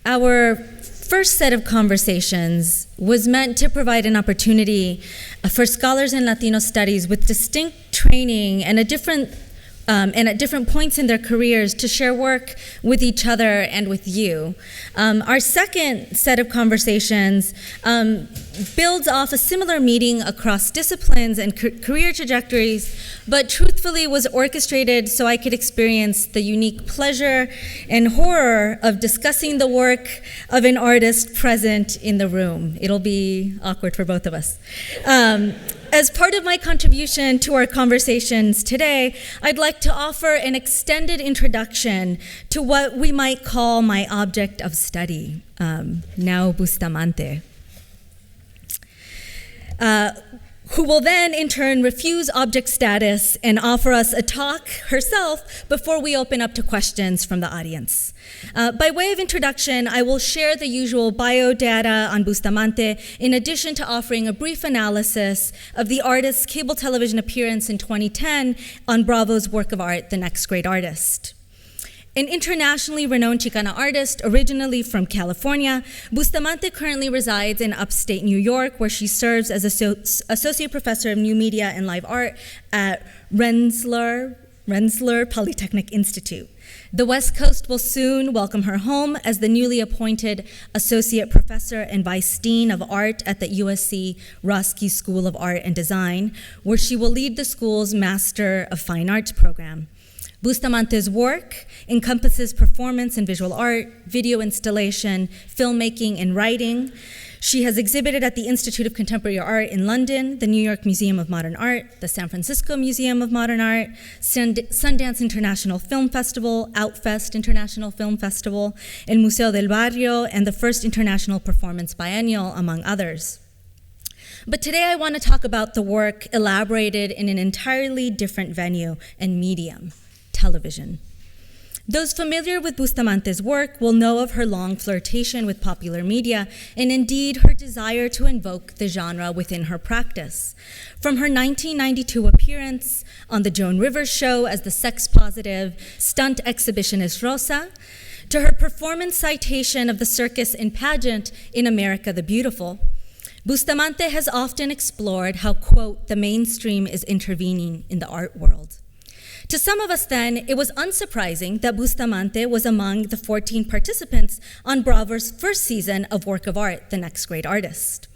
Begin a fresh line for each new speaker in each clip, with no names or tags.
Our first set of conversations was meant to provide an opportunity for scholars in Latino studies with distinct training and at different points in their careers to share work with each other and with you. Our second set of conversations builds off a similar meeting across disciplines and career trajectories, but truthfully was orchestrated so I could experience the unique pleasure and horror of discussing the work of an artist present in the room. It'll be awkward for both of us. As part of my contribution to our conversations today, I'd like to offer an extended introduction to what we might call my object of study, Nao Bustamante, who will then in turn refuse object status and offer us a talk herself before we open up to questions from the audience. By way of introduction, I will share the usual bio data on Bustamante, in addition to offering a brief analysis of the artist's cable television appearance in 2010 on Bravo's work of art, The Next Great Artist. An internationally renowned Chicana artist, originally from California, Bustamante currently resides in upstate New York, where she serves as associate professor of new media and live art at Rensselaer Polytechnic Institute. The West Coast will soon welcome her home as the newly appointed associate professor and vice dean of art at the USC Roski School of Art and Design, where she will lead the school's Master of Fine Arts program. Bustamante's work encompasses performance and visual art, video installation, filmmaking, and writing. She has exhibited at the Institute of Contemporary Art in London, the New York Museum of Modern Art, the San Francisco Museum of Modern Art, Sundance International Film Festival, Outfest International Film Festival, El Museo del Barrio, and the First International Performance Biennial, among others. But today I want to talk about the work elaborated in an entirely different venue and medium: television. Those familiar with Bustamante's work will know of her long flirtation with popular media and indeed her desire to invoke the genre within her practice. From her 1992 appearance on the Joan Rivers Show as the sex-positive stunt exhibitionist Rosa, to her performance citation of the circus and pageant in America the Beautiful, Bustamante has often explored how, quote, the mainstream is intervening in the art world. To some of us then, it was unsurprising that Bustamante was among the 14 participants on Bravo's first season of Work of Art, The Next Great Artist.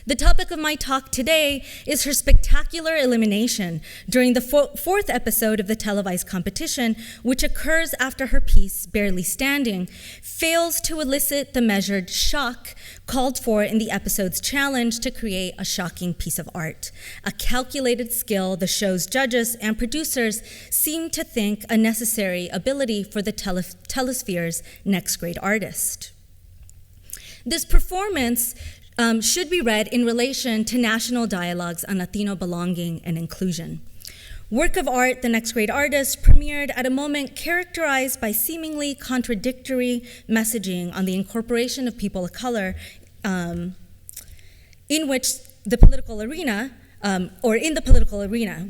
The topic of my talk today is her spectacular elimination during the fourth episode of the televised competition, which occurs after her piece, Barely Standing, fails to elicit the measured shock called for in the episode's challenge to create a shocking piece of art, a calculated skill the show's judges and producers seem to think a necessary ability for the telesphere's next great artist. This performance should be read in relation to national dialogues on Latino belonging and inclusion. Work of Art, The Next Great Artist, premiered at a moment characterized by seemingly contradictory messaging on the incorporation of people of color in the political arena,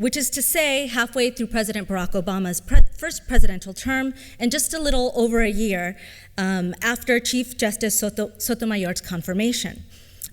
which is to say halfway through President Barack Obama's first presidential term and just a little over a year after Chief Justice Sotomayor's confirmation,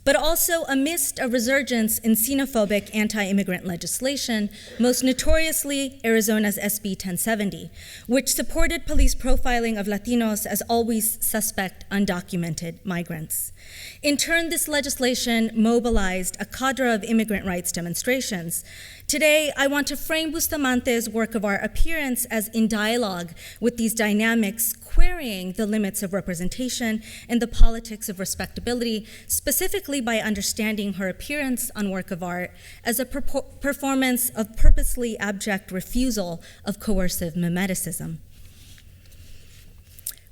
but also amidst a resurgence in xenophobic anti-immigrant legislation, most notoriously Arizona's SB 1070, which supported police profiling of Latinos as always suspect undocumented migrants. In turn, this legislation mobilized a cadre of immigrant rights demonstrations. Today, I want to frame Bustamante's work of art appearance as in dialogue with these dynamics, querying the limits of representation and the politics of respectability, specifically by understanding her appearance on work of art as a performance of purposely abject refusal of coercive mimeticism.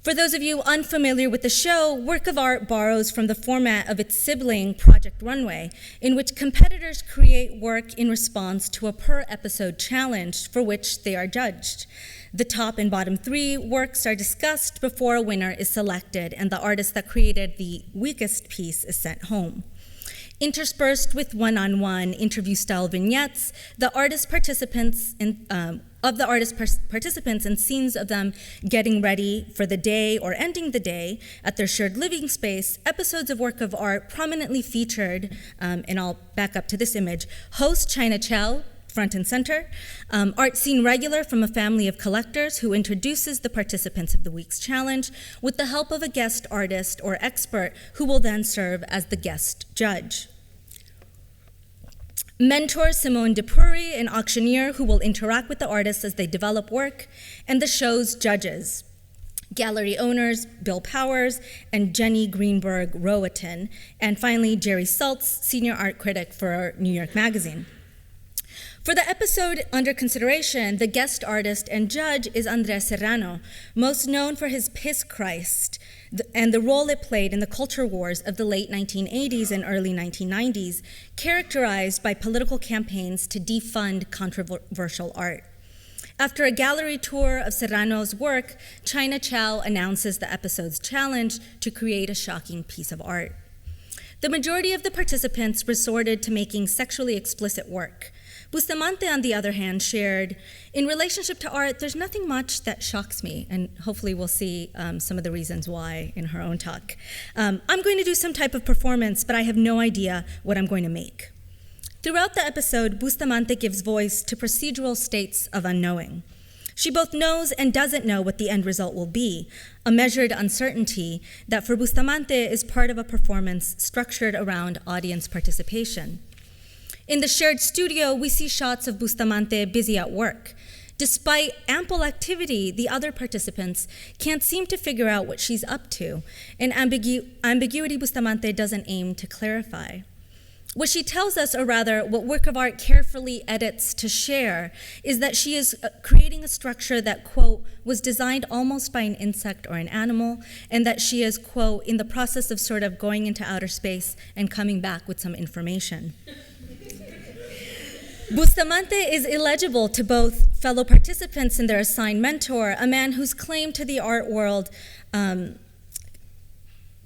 For those of you unfamiliar with the show, Work of Art borrows from the format of its sibling, Project Runway, in which competitors create work in response to a per-episode challenge for which they are judged. The top and bottom three works are discussed before a winner is selected, and the artist that created the weakest piece is sent home. Interspersed with one-on-one interview-style vignettes, the artist participants of the artist participants and scenes of them getting ready for the day or ending the day at their shared living space, episodes of work of art prominently featured, and I'll back up to this image, host China Chow, front and center, art scene regular from a family of collectors who introduces the participants of the week's challenge with the help of a guest artist or expert who will then serve as the guest judge. Mentor Simone Depury, an auctioneer who will interact with the artists as they develop work, and the show's judges, gallery owners Bill Powers and Jenny Greenberg-Rowatin, and finally Jerry Saltz, senior art critic for New York Magazine. For the episode under consideration, the guest artist and judge is Andres Serrano, most known for his Piss Christ and the role it played in the culture wars of the late 1980s and early 1990s, characterized by political campaigns to defund controversial art. After a gallery tour of Serrano's work, China Chow announces the episode's challenge to create a shocking piece of art. The majority of the participants resorted to making sexually explicit work. Bustamante, on the other hand, shared, in relationship to art, there's nothing much that shocks me, and hopefully we'll see some of the reasons why in her own talk. I'm going to do some type of performance, but I have no idea what I'm going to make. Throughout the episode, Bustamante gives voice to procedural states of unknowing. She both knows and doesn't know what the end result will be, a measured uncertainty that for Bustamante is part of a performance structured around audience participation. In the shared studio, we see shots of Bustamante busy at work. Despite ample activity, the other participants can't seem to figure out what she's up to, an ambiguity Bustamante doesn't aim to clarify. What she tells us, or rather, what work of art carefully edits to share, is that she is creating a structure that, quote, was designed almost by an insect or an animal, and that she is, quote, in the process of sort of going into outer space and coming back with some information. Bustamante is illegible to both fellow participants and their assigned mentor, a man whose claim to the art world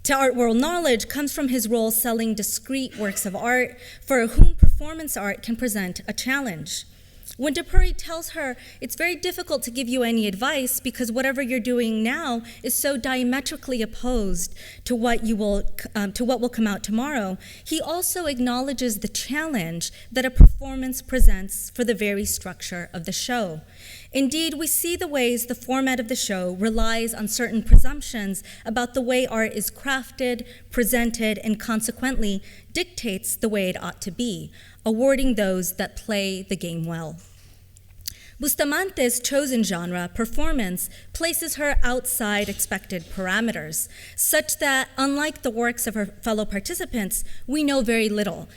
knowledge comes from his role selling discrete works of art for whom performance art can present a challenge. When Depury tells her it's very difficult to give you any advice because whatever you're doing now is so diametrically opposed to what will come out tomorrow, he also acknowledges the challenge that a performance presents for the very structure of the show. Indeed, we see the ways the format of the show relies on certain presumptions about the way art is crafted, presented, and consequently dictates the way it ought to be, awarding those that play the game well. Bustamante's chosen genre, performance, places her outside expected parameters, such that, unlike the works of her fellow participants, we know very little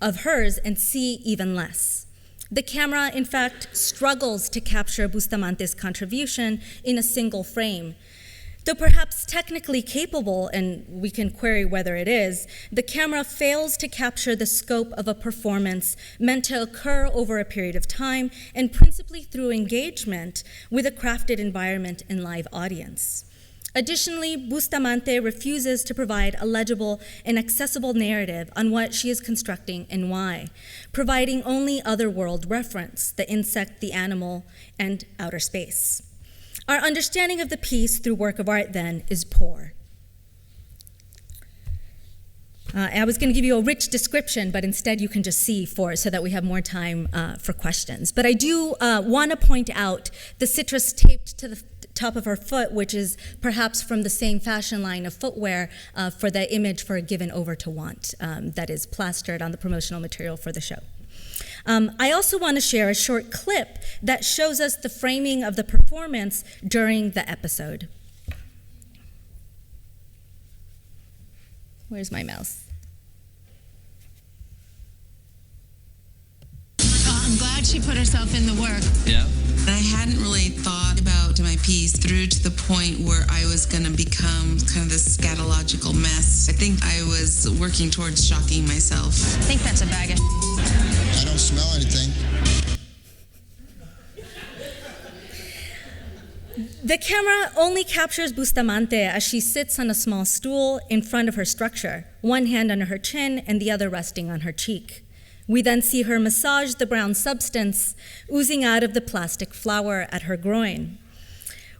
of hers and see even less. The camera, in fact, struggles to capture Bustamante's contribution in a single frame. Though perhaps technically capable, and we can query whether it is, the camera fails to capture the scope of a performance meant to occur over a period of time and principally through engagement with a crafted environment and live audience. Additionally, Bustamante refuses to provide a legible and accessible narrative on what she is constructing and why, providing only otherworld reference, the insect, the animal, and outer space. Our understanding of the piece through work of art, then, is poor. I was going to give you a rich description, but instead you can just see so that we have more time for questions. But I do want to point out the citrus taped to the top of her foot, which is perhaps from the same fashion line of footwear for the image for Given Over to Want that is plastered on the promotional material for the show. I also want to share a short clip that shows us the framing of the performance during the episode. Where's my mouse?
I'm glad she put herself in the work.
Yeah.
I hadn't really thought about my piece through to the point where I was going to become kind of this scatological mess. I think I was working towards shocking myself.
I think that's a bag of
I don't smell anything.
The camera only captures Bustamante as she sits on a small stool in front of her structure, one hand under her chin and the other resting on her cheek. We then see her massage the brown substance oozing out of the plastic flower at her groin.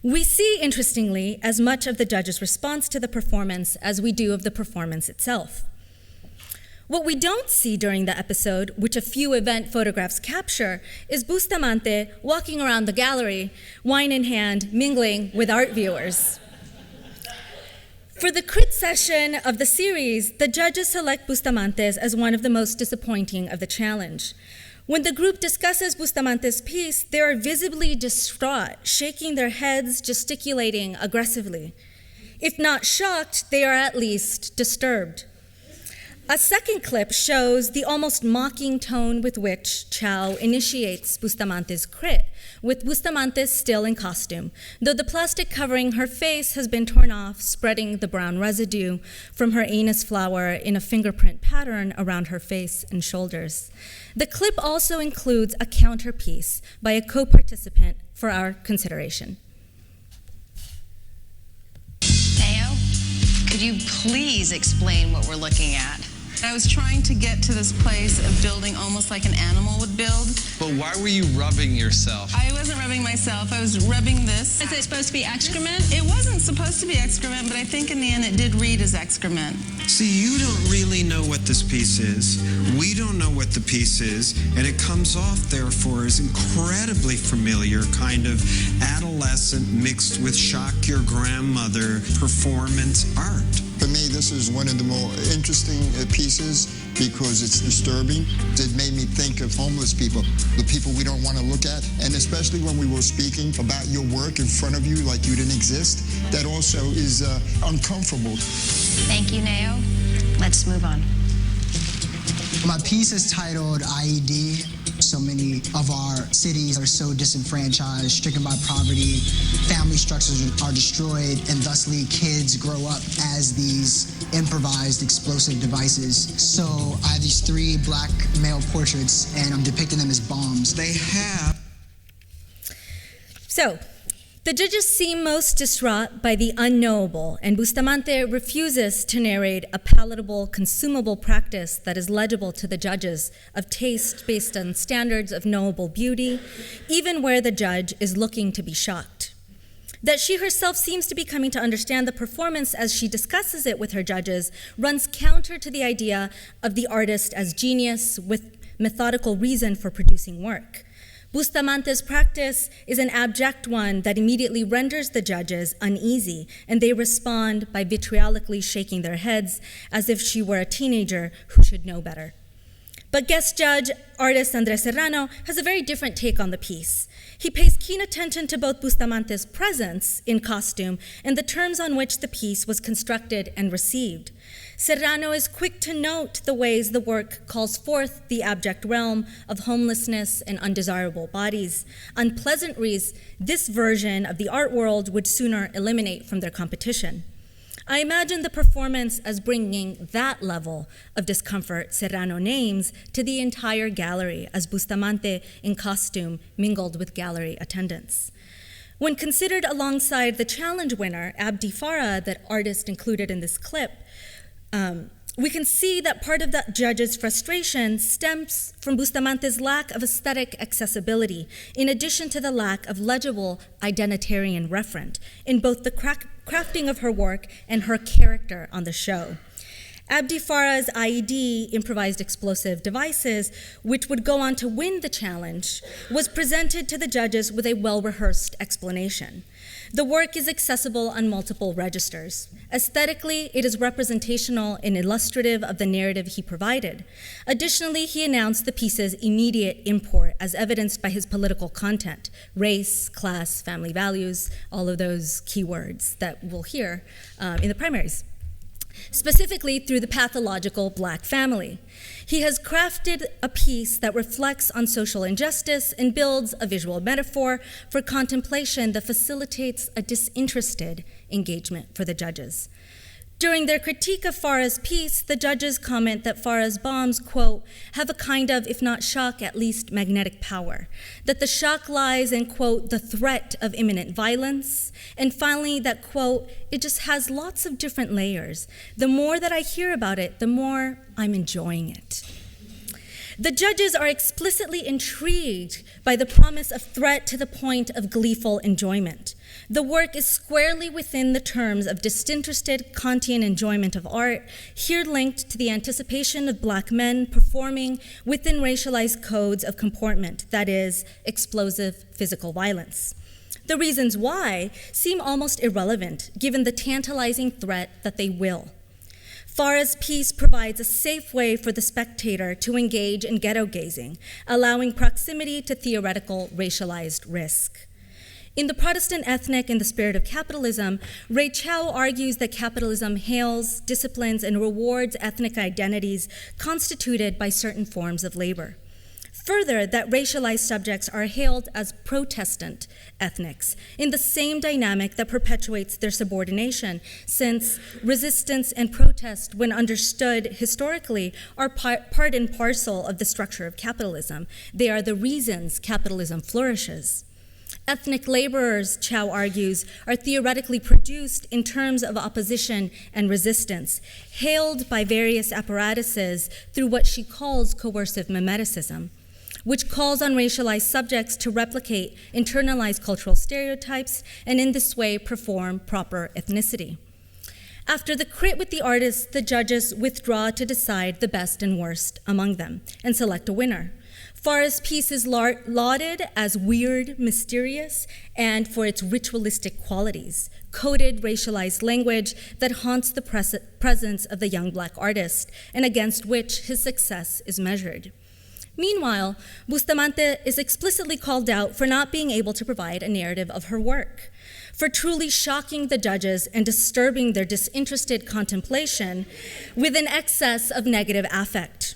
We see, interestingly, as much of the judge's response to the performance as we do of the performance itself. What we don't see during the episode, which a few event photographs capture, is Bustamante walking around the gallery, wine in hand, mingling with art viewers. For the crit session of the series, the judges select Bustamante's as one of the most disappointing of the challenge. When the group discusses Bustamante's piece, they are visibly distraught, shaking their heads, gesticulating aggressively. If not shocked, they are at least disturbed. A second clip shows the almost mocking tone with which Chow initiates Bustamante's crit, with Bustamante still in costume, though the plastic covering her face has been torn off, spreading the brown residue from her anus flower in a fingerprint pattern around her face and shoulders. The clip also includes a counterpiece by a co-participant for our consideration.
Nao, could you please explain what we're looking at?
I was trying to get to this place of building almost like an animal would build.
But why were you rubbing yourself?
I wasn't rubbing myself, I was rubbing this.
Is it supposed to be excrement?
It wasn't supposed to be excrement, but I think in the end it did read as excrement.
See, you don't really know what this piece is. We don't know what the piece is, and it comes off, therefore, as incredibly familiar, kind of adolescent mixed with shock your grandmother performance art.
For me, this is one of the more interesting pieces because it's disturbing. It made me think of homeless people, the people we don't want to look at, and especially when we were speaking about your work in front of you like you didn't exist, that also is uncomfortable.
Thank you, Nao. Let's move on.
My piece is titled IED. So many of our cities are so disenfranchised, stricken by poverty, family structures are destroyed, and thusly kids grow up as these improvised explosive devices. So I have these 3 black male portraits, and I'm depicting them as bombs.
They have.
So, the judges seem most distraught by the unknowable, and Bustamante refuses to narrate a palatable, consumable practice that is legible to the judges of taste based on standards of knowable beauty, even where the judge is looking to be shocked. That she herself seems to be coming to understand the performance as she discusses it with her judges runs counter to the idea of the artist as genius with methodical reason for producing work. Bustamante's practice is an abject one that immediately renders the judges uneasy, and they respond by vitriolically shaking their heads as if she were a teenager who should know better. But guest judge, artist Andres Serrano, has a very different take on the piece. He pays keen attention to both Bustamante's presence in costume and the terms on which the piece was constructed and received. Serrano is quick to note the ways the work calls forth the abject realm of homelessness and undesirable bodies, unpleasantries this version of the art world would sooner eliminate from their competition. I imagine the performance as bringing that level of discomfort Serrano names to the entire gallery as Bustamante in costume mingled with gallery attendants. When considered alongside the challenge winner, Abdi Farah, that artist included in this clip, we can see that part of that judge's frustration stems from Bustamante's lack of aesthetic accessibility, in addition to the lack of legible identitarian referent in both the crafting of her work and her character on the show. Abdi Farah's IED, improvised explosive devices, which would go on to win the challenge, was presented to the judges with a well-rehearsed explanation. The work is accessible on multiple registers. Aesthetically, it is representational and illustrative of the narrative he provided. Additionally, he announced the piece's immediate import as evidenced by his political content: race, class, family values, all of those keywords that we'll hear in the primaries. Specifically through the pathological Black family. He has crafted a piece that reflects on social injustice and builds a visual metaphor for contemplation that facilitates a disinterested engagement for the judges. During their critique of Farah's piece, the judges comment that Farah's bombs, quote, have a kind of, if not shock, at least magnetic power, that the shock lies in, quote, the threat of imminent violence, and finally that, quote, it just has lots of different layers. The more that I hear about it, the more I'm enjoying it. The judges are explicitly intrigued by the promise of threat to the point of gleeful enjoyment. The work is squarely within the terms of disinterested Kantian enjoyment of art, here linked to the anticipation of Black men performing within racialized codes of comportment, that is, explosive physical violence. The reasons why seem almost irrelevant, given the tantalizing threat that they will. Farah's piece provides a safe way for the spectator to engage in ghetto gazing, allowing proximity to theoretical racialized risk. In The Protestant Ethnic and the Spirit of Capitalism, Ray Chow argues that capitalism hails, disciplines, and rewards ethnic identities constituted by certain forms of labor. Further, that racialized subjects are hailed as protestant ethnics in the same dynamic that perpetuates their subordination, since resistance and protest, when understood historically, are part and parcel of the structure of capitalism. They are the reasons capitalism flourishes. Ethnic laborers, Chow argues, are theoretically produced in terms of opposition and resistance, hailed by various apparatuses through what she calls coercive mimeticism, which calls on racialized subjects to replicate internalized cultural stereotypes and in this way perform proper ethnicity. After the crit with the artists, the judges withdraw to decide the best and worst among them and select a winner. Farah's piece is lauded as weird, mysterious, and for its ritualistic qualities, coded racialized language that haunts the presence of the young Black artist and against which his success is measured. Meanwhile, Bustamante is explicitly called out for not being able to provide a narrative of her work, for truly shocking the judges and disturbing their disinterested contemplation with an excess of negative affect.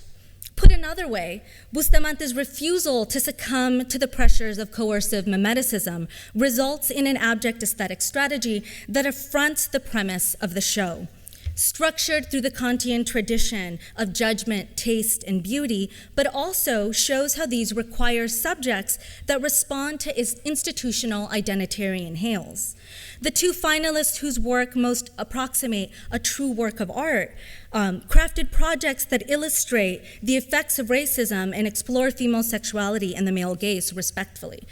Put another way, Bustamante's refusal to succumb to the pressures of coercive mimeticism results in an abject aesthetic strategy that affronts the premise of the show. Structured through the Kantian tradition of judgment, taste, and beauty, but also shows how these require subjects that respond to institutional identitarian hails. The two finalists whose work most approximate a true work of art crafted projects that illustrate the effects of racism and explore female sexuality and the male gaze respectively,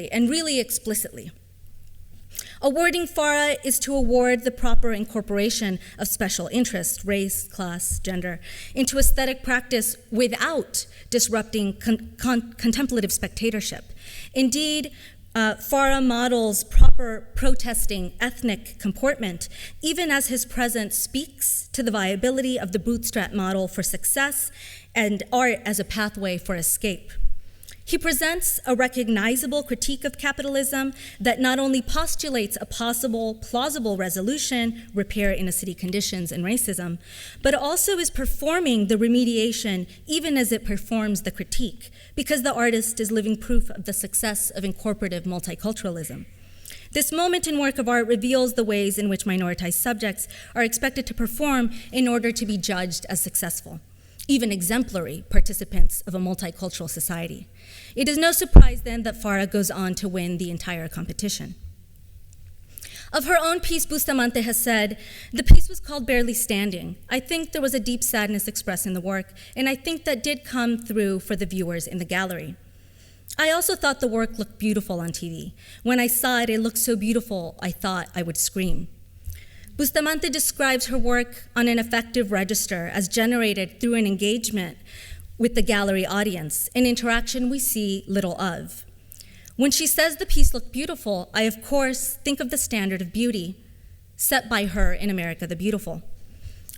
and really explicitly. Awarding Farah is to award the proper incorporation of special interests, race, class, gender, into aesthetic practice without disrupting contemplative spectatorship. Indeed, Farah models proper protesting ethnic comportment, even as his presence speaks to the viability of the bootstrap model for success and art as a pathway for escape. He presents a recognizable critique of capitalism that not only postulates a possible, plausible resolution, repair inner city conditions and racism, but also is performing the remediation even as it performs the critique, because the artist is living proof of the success of incorporative multiculturalism. This moment in work of art reveals the ways in which minoritized subjects are expected to perform in order to be judged as successful, even exemplary participants of a multicultural society. It is no surprise then that Farah goes on to win the entire competition. Of her own piece, Bustamante has said, "The piece was called Barely Standing. I think there was a deep sadness expressed in the work, and I think that did come through for the viewers in the gallery. I also thought the work looked beautiful on TV. When I saw it, it looked so beautiful, I thought I would scream." Bustamante describes her work on an affective register as generated through an engagement with the gallery audience, an interaction we see little of. When she says the piece looked beautiful, I of course think of the standard of beauty set by her in America the Beautiful,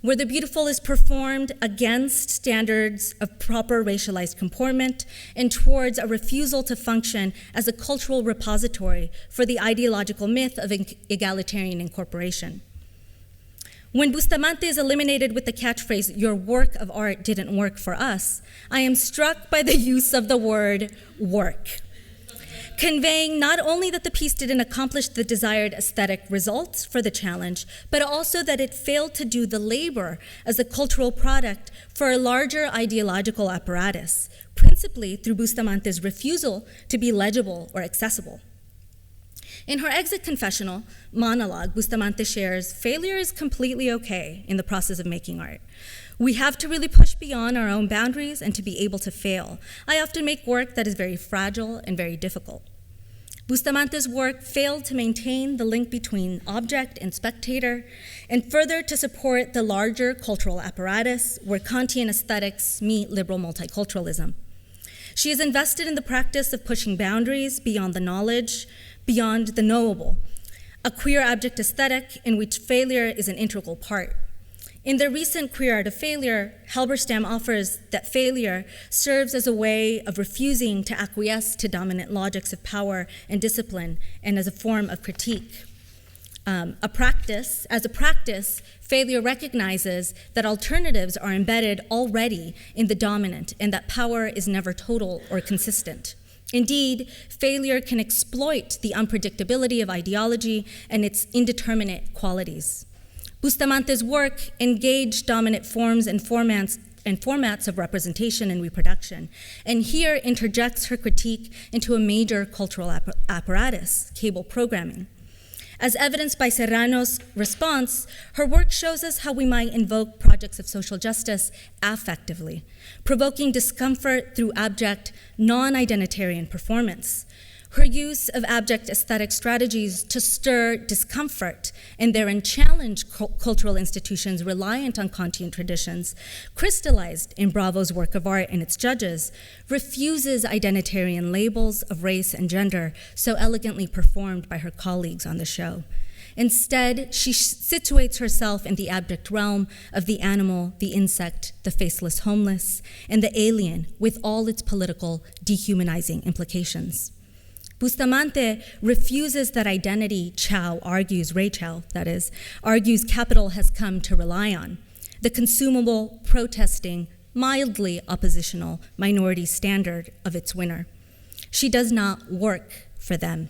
where the beautiful is performed against standards of proper racialized comportment and towards a refusal to function as a cultural repository for the ideological myth of egalitarian incorporation. When Bustamante is eliminated with the catchphrase, "Your work of art didn't work for us," I am struck by the use of the word work, conveying not only that the piece didn't accomplish the desired aesthetic results for the challenge, but also that it failed to do the labor as a cultural product for a larger ideological apparatus, principally through Bustamante's refusal to be legible or accessible. In her exit confessional monologue, Bustamante shares, "Failure is completely okay in the process of making art. We have to really push beyond our own boundaries and to be able to fail. I often make work that is very fragile and very difficult. Bustamante's work failed to maintain the link between object and spectator, and further to support the larger cultural apparatus where Kantian aesthetics meet liberal multiculturalism. She is invested in the practice of pushing boundaries beyond the knowledge, beyond the knowable, a queer abject aesthetic in which failure is an integral part. In their recent Queer Art of Failure, Halberstam offers that failure serves as a way of refusing to acquiesce to dominant logics of power and discipline, and as a form of critique. As a practice, failure recognizes that alternatives are embedded already in the dominant and that power is never total or consistent. Indeed, failure can exploit the unpredictability of ideology and its indeterminate qualities. Bustamante's work engaged dominant forms and formats of representation and reproduction, and here interjects her critique into a major cultural apparatus, cable programming. As evidenced by Serrano's response, her work shows us how we might invoke projects of social justice affectively, provoking discomfort through abject, non-identitarian performance. Her use of abject aesthetic strategies to stir discomfort and therein challenge cultural institutions reliant on Kantian traditions, crystallized in Bravo's work of art and its judges, refuses identitarian labels of race and gender so elegantly performed by her colleagues on the show. Instead, she situates herself in the abject realm of the animal, the insect, the faceless homeless, and the alien with all its political dehumanizing implications. Bustamante refuses that identity argues capital has come to rely on, the consumable, protesting, mildly oppositional minority standard of its winner. She does not work for them.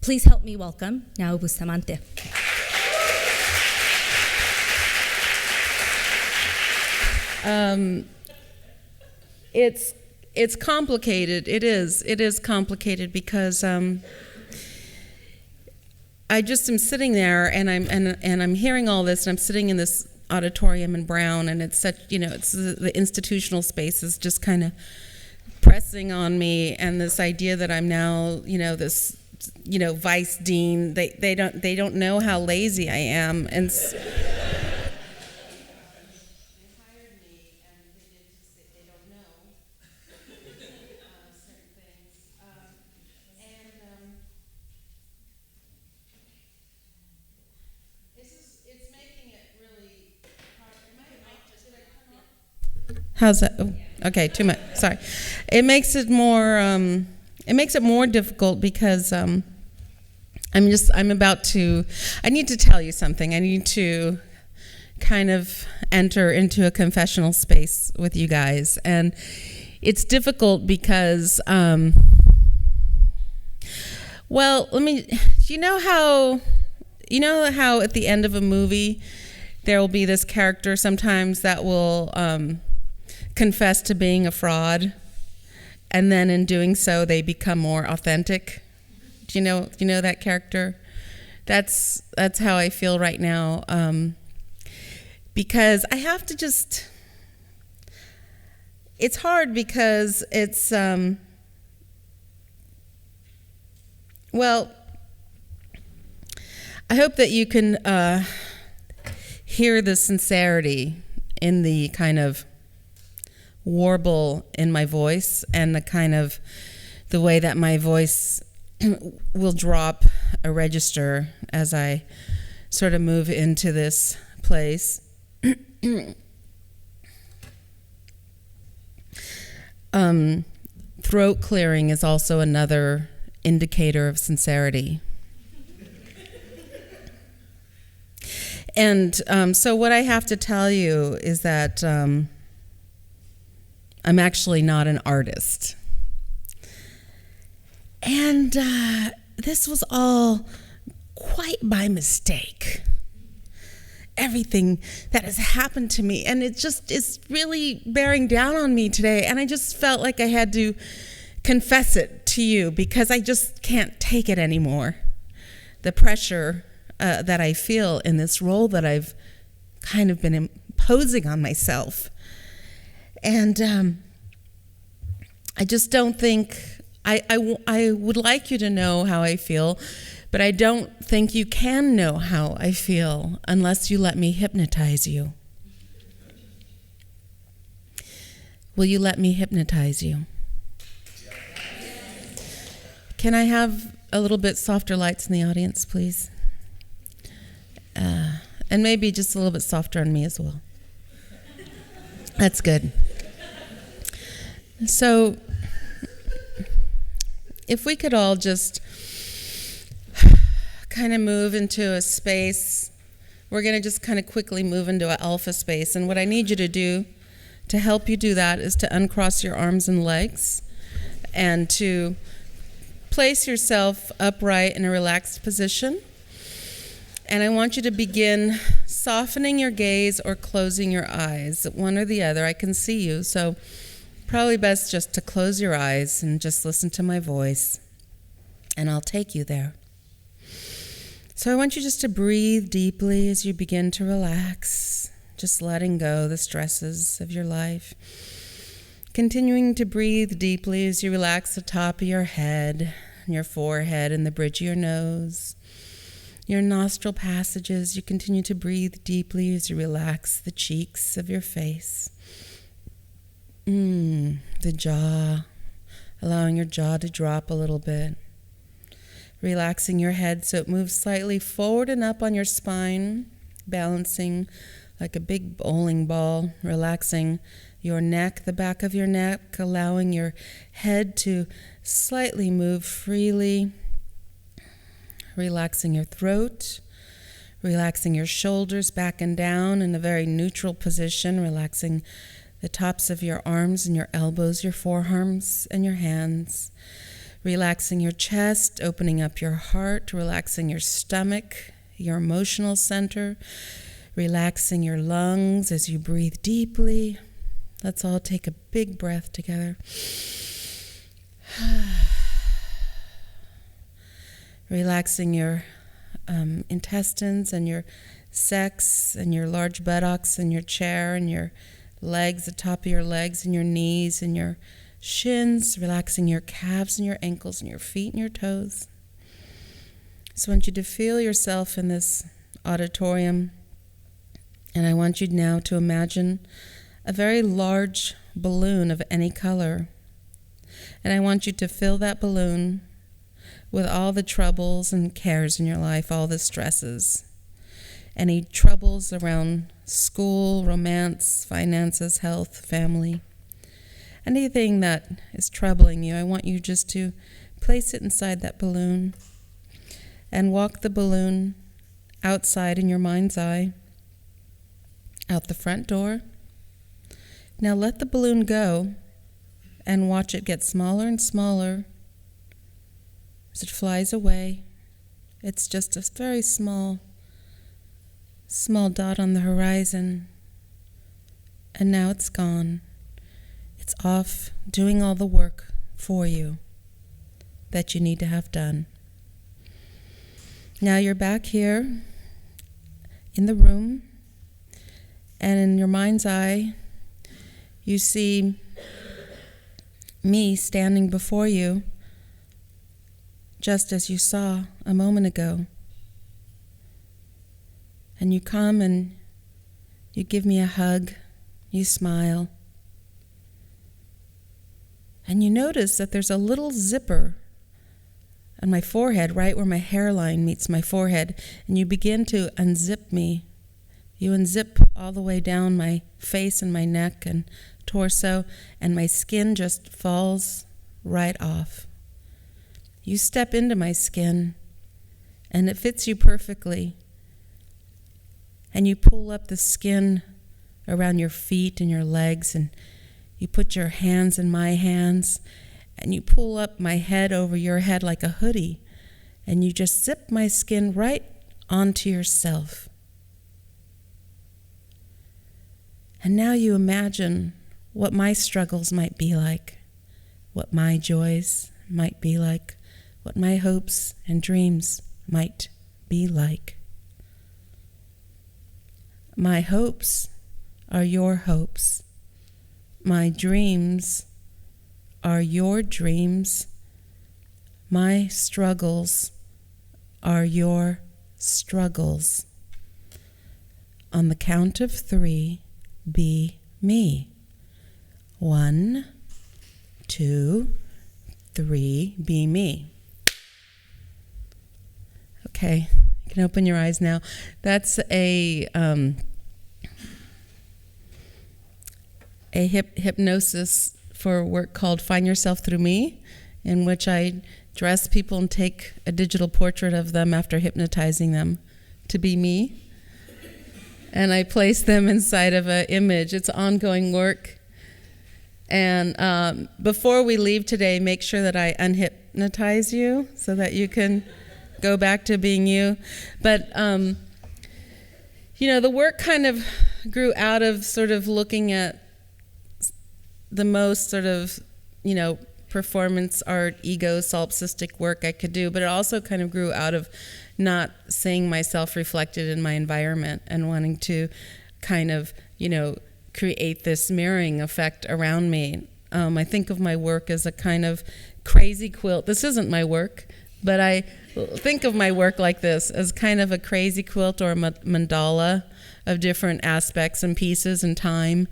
Please help me welcome Nao Bustamante.
It's complicated. It is complicated because I just am sitting there and I'm hearing all this, and I'm sitting in this auditorium in Brown, and it's such, it's the institutional space is just kind of pressing on me, and this idea that I'm now, this, vice dean. They don't know how lazy I am, and. How's that? Oh, okay, too much. Sorry. It makes it more. It makes it more difficult because I need to tell you something. I need to kind of enter into a confessional space with you guys, and it's difficult because. Well, you know how at the end of a movie there will be this character sometimes that will. Confess to being a fraud, and then in doing so they become more authentic. Do you know that character? That's how I feel right now, because I have to just. It's hard because it's well. I hope that you can hear the sincerity in the kind of warble in my voice, and the way that my voice will drop a register as I sort of move into this place. Throat clearing is also another indicator of sincerity. And so what I have to tell you is that I'm actually not an artist. And this was all quite by mistake. Everything that has happened to me, and it's really bearing down on me today, and I just felt like I had to confess it to you because I just can't take it anymore. The pressure that I feel in this role that I've kind of been imposing on myself. And I just don't think, I would like you to know how I feel, but I don't think you can know how I feel unless you let me hypnotize you. Will you let me hypnotize you? Can I have a little bit softer lights in the audience, please? And maybe just a little bit softer on me as well. That's good. So, if we could all just kind of move into a space, we're going to just kind of quickly move into an alpha space. And what I need you to do to help you do that is to uncross your arms and legs and to place yourself upright in a relaxed position. And I want you to begin softening your gaze or closing your eyes, one or the other. I can see you, so probably best just to close your eyes and just listen to my voice, and I'll take you there. So I want you just to breathe deeply as you begin to relax, just letting go the stresses of your life. Continuing to breathe deeply as you relax the top of your head, your forehead, and the bridge of your nose. Your nostril passages, you continue to breathe deeply as you relax the cheeks of your face. The jaw, allowing your jaw to drop a little bit. Relaxing your head so it moves slightly forward and up on your spine, balancing like a big bowling ball. Relaxing your neck, the back of your neck, allowing your head to slightly move freely. Relaxing your throat, relaxing your shoulders back and down in a very neutral position, relaxing the tops of your arms and your elbows, your forearms and your hands, relaxing your chest, opening up your heart, relaxing your stomach, your emotional center, relaxing your lungs as you breathe deeply. Let's all take a big breath together. Relaxing your intestines and your sex and your large buttocks and your chair and your legs, the top of your legs and your knees and your shins. Relaxing your calves and your ankles and your feet and your toes. So I want you to feel yourself in this auditorium, and I want you now to imagine a very large balloon of any color. And I want you to fill that balloon with all the troubles and cares in your life, all the stresses. Any troubles around school, romance, finances, health, family. Anything that is troubling you, I want you just to place it inside that balloon and walk the balloon outside in your mind's eye, out the front door. Now let the balloon go and watch it get smaller and smaller as it flies away. It's just a very small dot on the horizon. And now it's gone. It's off doing all the work for you that you need to have done. Now you're back here in the room, and in your mind's eye, you see me standing before you, just as you saw a moment ago. And you come and you give me a hug, you smile, and you notice that there's a little zipper on my forehead, right where my hairline meets my forehead, and you begin to unzip me. You unzip all the way down my face and my neck and torso, and my skin just falls right off. You step into my skin, and it fits you perfectly. And you pull up the skin around your feet and your legs, and you put your hands in my hands, and you pull up my head over your head like a hoodie, and you just zip my skin right onto yourself. And now you imagine what my struggles might be like, what my joys might be like, what my hopes and dreams might be like. My hopes are your hopes. My dreams are your dreams. My struggles are your struggles. On the count of 3, be me. 1, 2, 3, be me. Okay, you can open your eyes now. That's a hypnosis for work called Find Yourself Through Me, in which I dress people and take a digital portrait of them after hypnotizing them to be me. And I place them inside of an image. It's ongoing work. And before we leave today, make sure that I unhypnotize you so that you can go back to being you. But, the work kind of grew out of sort of looking at the most sort of, performance art, ego, solipsistic work I could do, but it also kind of grew out of not seeing myself reflected in my environment and wanting to kind of, create this mirroring effect around me. I think of my work as a kind of crazy quilt. This isn't my work, but I think of my work like this, as kind of a crazy quilt or a mandala of different aspects and pieces and time,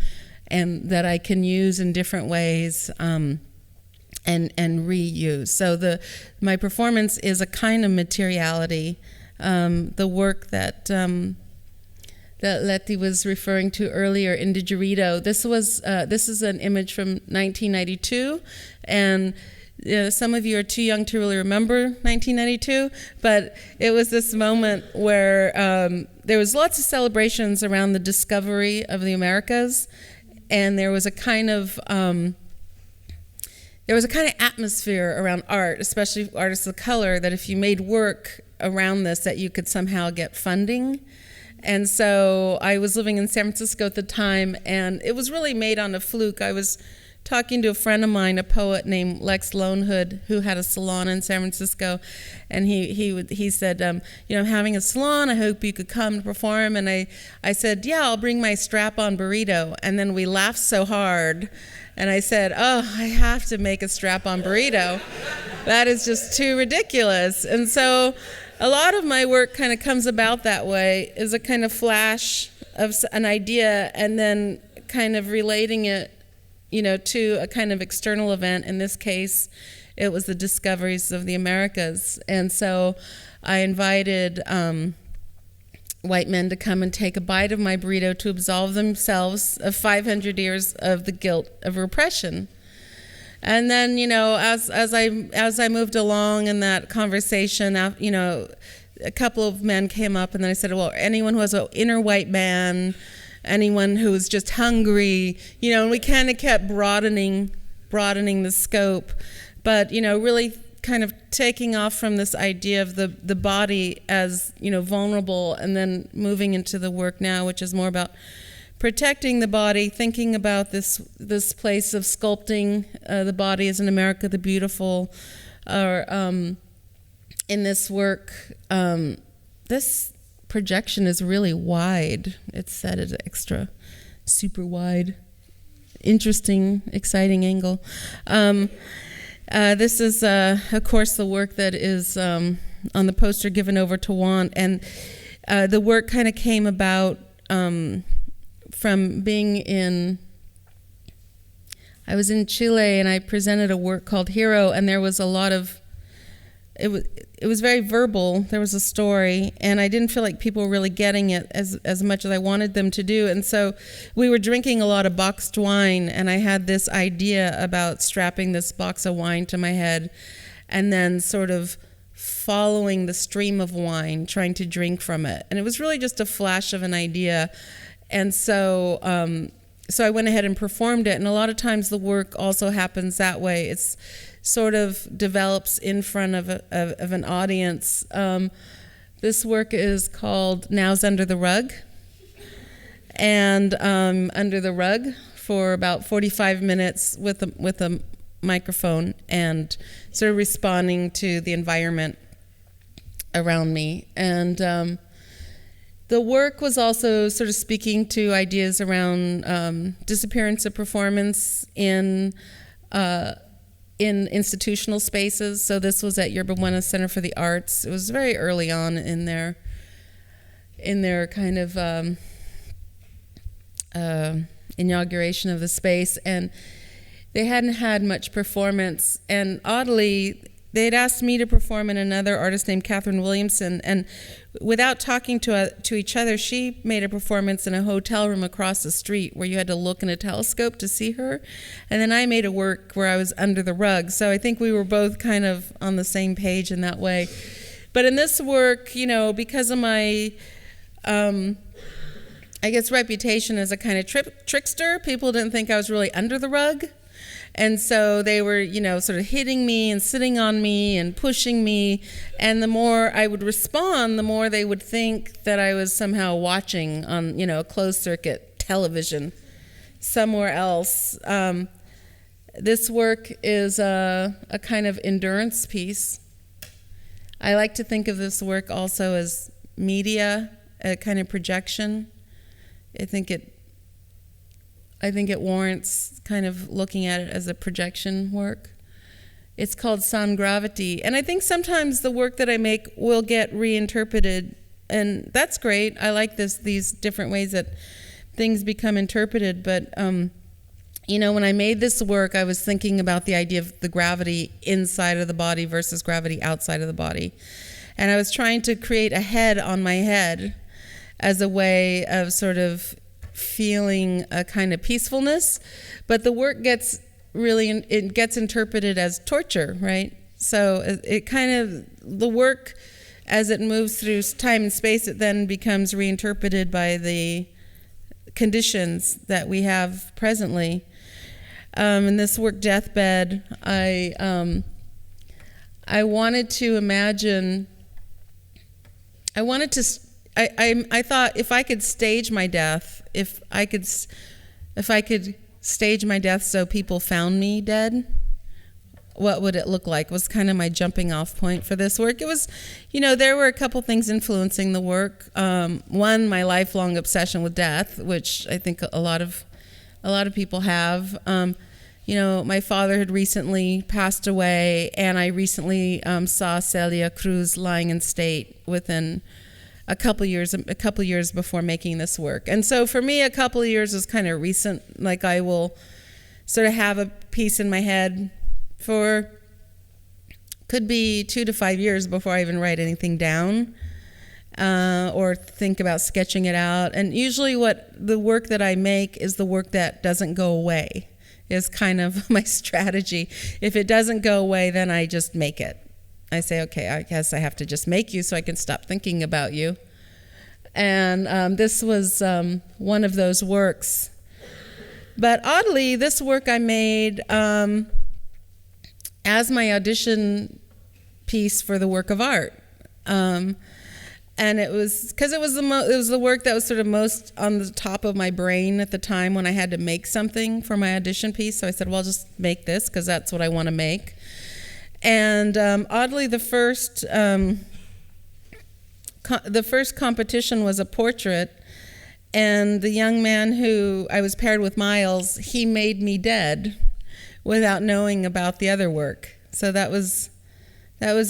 and that I can use in different ways and reuse. So my performance is a kind of materiality. The work that Leti was referring to earlier, Indigirito. This is an image from 1992, and some of you are too young to really remember 1992, but it was this moment where there was lots of celebrations around the discovery of the Americas, and there was a kind of atmosphere around art, especially artists of color, that if you made work around this, that you could somehow get funding. And so I was living in San Francisco at the time, and it was really made on a fluke. I was talking to a friend of mine, a poet named Lex Lonehood, who had a salon in San Francisco, and he said, I'm having a salon. I hope you could come and perform. And I said, yeah, I'll bring my strap-on burrito. And then we laughed so hard, and I said, oh, I have to make a strap-on burrito. That is just too ridiculous. And so a lot of my work kind of comes about that way, is a kind of flash of an idea and then kind of relating it, to a kind of external event. In this case, it was the discoveries of the Americas. And so I invited white men to come and take a bite of my burrito to absolve themselves of 500 years of the guilt of repression. And then, as I moved along in that conversation, a couple of men came up, and then I said, well, anyone who has an inner white man, anyone who's just hungry, and we kind of kept broadening the scope, but, really kind of taking off from this idea of the body as, vulnerable, and then moving into the work now, which is more about protecting the body, thinking about this place of sculpting the body as in America the Beautiful, or in this work, this projection is really wide. It's set at extra, super wide, interesting, exciting angle. This is, of course, the work that is on the poster, Given Over to Want, and the work kind of came about from being I was in Chile, and I presented a work called Hero, and there was a lot of, it was very verbal. There was a story, and I didn't feel like people were really getting it as much as I wanted them to do. And so we were drinking a lot of boxed wine, and I had this idea about strapping this box of wine to my head and then sort of following the stream of wine, trying to drink from it. And it was really just a flash of an idea. And so I went ahead and performed it, and a lot of times the work also happens that way. It's sort of develops in front of an audience. This work is called Nao's Under the Rug, and under the rug for about 45 minutes with a microphone and sort of responding to the environment around me. And The work was also sort of speaking to ideas around disappearance of performance in institutional spaces. So this was at Yerba Buena Center for the Arts. It was very early on in their kind of inauguration of the space, and they hadn't had much performance. And oddly, they had asked me to perform and another artist named Catherine Williamson, and without talking to each other, she made a performance in a hotel room across the street where you had to look in a telescope to see her. And then I made a work where I was under the rug. So I think we were both kind of on the same page in that way. But in this work, you know, because of my, I guess, reputation as a kind of trickster, people didn't think I was really under the rug. And so they were, you know, sort of hitting me and sitting on me and pushing me. And the more I would respond, the more they would think that I was somehow watching on, you know, a closed circuit television somewhere else. This work is a kind of endurance piece. I like to think of this work also as media, a kind of projection. I think it warrants kind of looking at it as a projection work. It's called Sans Gravity. And I think sometimes the work that I make will get reinterpreted, and that's great. I like these different ways that things become interpreted. But, you know, when I made this work, I was thinking about the idea of the gravity inside of the body versus gravity outside of the body. And I was trying to create a head on my head as a way of sort of feeling a kind of peacefulness, but the work gets interpreted as torture, right? So it kind of, the work as it moves through time and space, it then becomes reinterpreted by the conditions that we have presently. In this work, Deathbed, I wanted to imagine, I thought if I could stage my death, if I could stage my death so people found me dead, what would it look like? Was kind of my jumping off point for this work. It was, you know, there were a couple things influencing the work. One, my lifelong obsession with death, which I think a lot of people have. You know, my father had recently passed away, and I recently saw Celia Cruz lying in state within a couple years before making this work. And so for me, a couple of years is kind of recent. Like, I will sort of have a piece in my head for, could be 2 to 5 years before I even write anything down or think about sketching it out. And usually the work that I make is the work that doesn't go away, is kind of my strategy. If it doesn't go away, then I just make it. I say, okay, I guess I have to just make you so I can stop thinking about you. And this was one of those works. But oddly, this work I made as my audition piece for the work of art. And it was, because it was the work that was sort of most on the top of my brain at the time when I had to make something for my audition piece. So I said, well, I'll just make this because that's what I want to make. And oddly, the first competition was a portrait, and the young man who I was paired with, Miles, he made me dead without knowing about the other work. So that was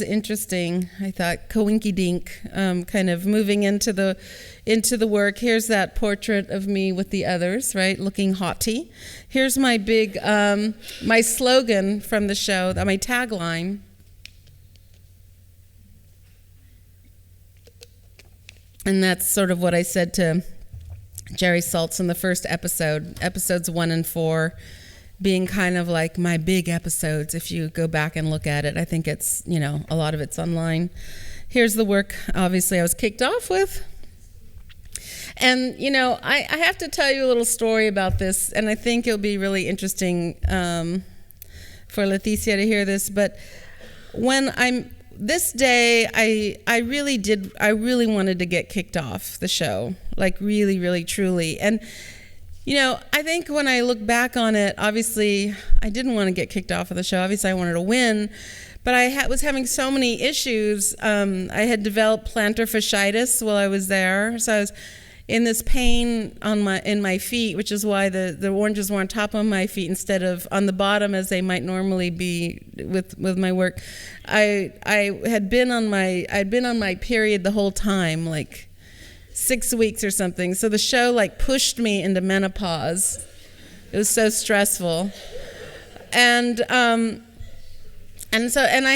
interesting. I thought, coinky-dink, kind of moving into the work. Here's that portrait of me with the others, right, looking haughty. Here's my big, my slogan from the show, my tagline. And that's sort of what I said to Jerry Saltz in the first episodes 1 and 4, being kind of like my big episodes. If you go back and look at it, I think it's, you know, a lot of it's online. Here's the work, obviously, I was kicked off with. And, you know, I have to tell you a little story about this, and I think it'll be really interesting for Leticia to hear this. But this day, I really wanted to get kicked off the show, like really, really, truly. And, you know, I think when I look back on it, obviously, I didn't want to get kicked off of the show. Obviously, I wanted to win. But I was having so many issues. I had developed plantar fasciitis while I was there, so I was in this pain in my feet, which is why the oranges were on top of my feet instead of on the bottom as they might normally be with my work. I'd been on my period the whole time, like 6 weeks or something. So the show like pushed me into menopause. It was so stressful, and I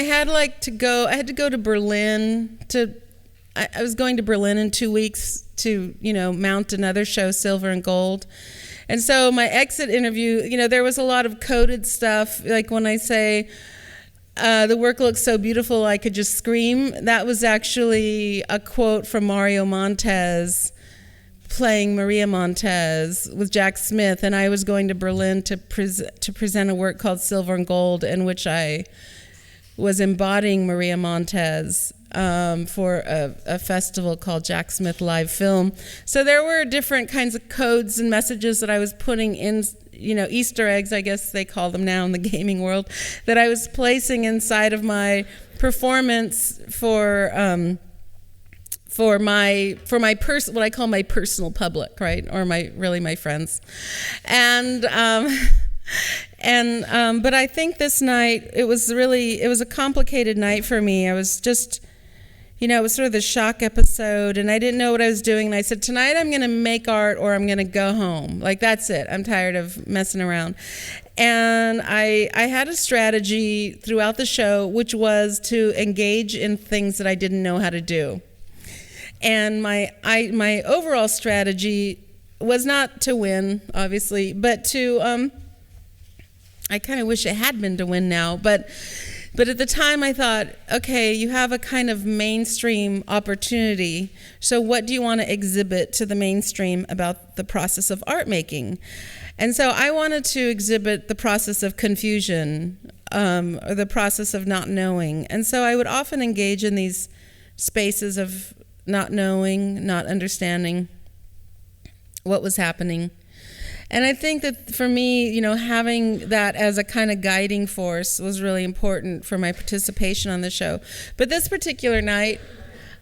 had to go to Berlin I was going to Berlin in 2 weeks to, mount another show, Silver and Gold. And so my exit interview, there was a lot of coded stuff, like when I say, the work looks so beautiful I could just scream. That was actually a quote from Mario Montez playing Maria Montez with Jack Smith, and I was going to Berlin to present a work called Silver and Gold, in which I was embodying Maria Montez for a festival called Jack Smith Live Film. So there were different kinds of codes and messages that I was putting in, Easter eggs, I guess they call them now in the gaming world, that I was placing inside of my performance for what I call my personal public, right, or my friends, but I think this night it was a complicated night for me. I was just, it was sort of the shock episode, and I didn't know what I was doing. And I said, tonight I'm going to make art, or I'm going to go home. Like, that's it. I'm tired of messing around. And I had a strategy throughout the show, which was to engage in things that I didn't know how to do. And my overall strategy was not to win, obviously, but to I kind of wish it had been to win now, but at the time I thought, okay, you have a kind of mainstream opportunity, so what do you want to exhibit to the mainstream about the process of art making? And so I wanted to exhibit the process of confusion, or the process of not knowing. And so I would often engage in these spaces of not knowing, not understanding what was happening. And I think that for me, having that as a kind of guiding force was really important for my participation on the show. But this particular night,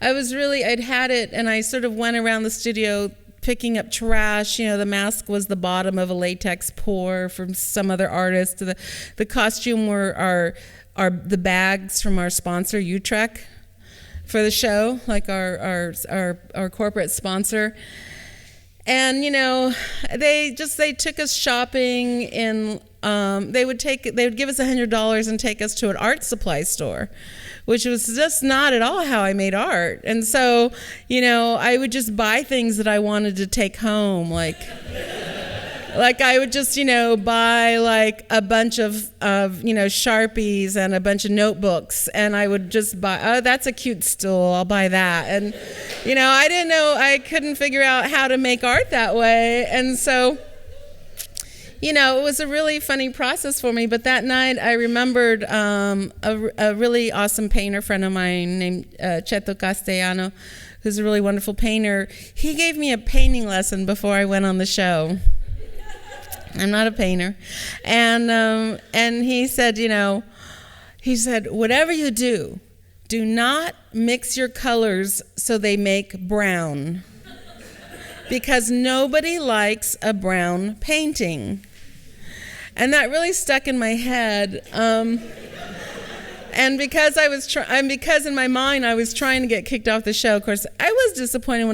I'd had it, and I sort of went around the studio picking up trash. The mask was the bottom of a latex pour from some other artist. The costume were the bags from our sponsor, Utrecht, for the show, like our corporate sponsor. And they took us shopping in. They would give us $100 and take us to an art supply store, which was just not at all how I made art. And so, I would just buy things that I wanted to take home, like I would just, buy like a bunch of Sharpies and a bunch of notebooks, and I would just buy, oh, that's a cute stool, I'll buy that. And, I didn't know, I couldn't figure out how to make art that way. And so, it was a really funny process for me. But that night I remembered a really awesome painter friend of mine named Cheto Castellano, who's a really wonderful painter. He gave me a painting lesson before I went on the show. I'm not a painter. And he said, whatever you do, do not mix your colors so they make brown, because nobody likes a brown painting. And that really stuck in my head. And because because in my mind I was trying to get kicked off the show. Of course, I was disappointed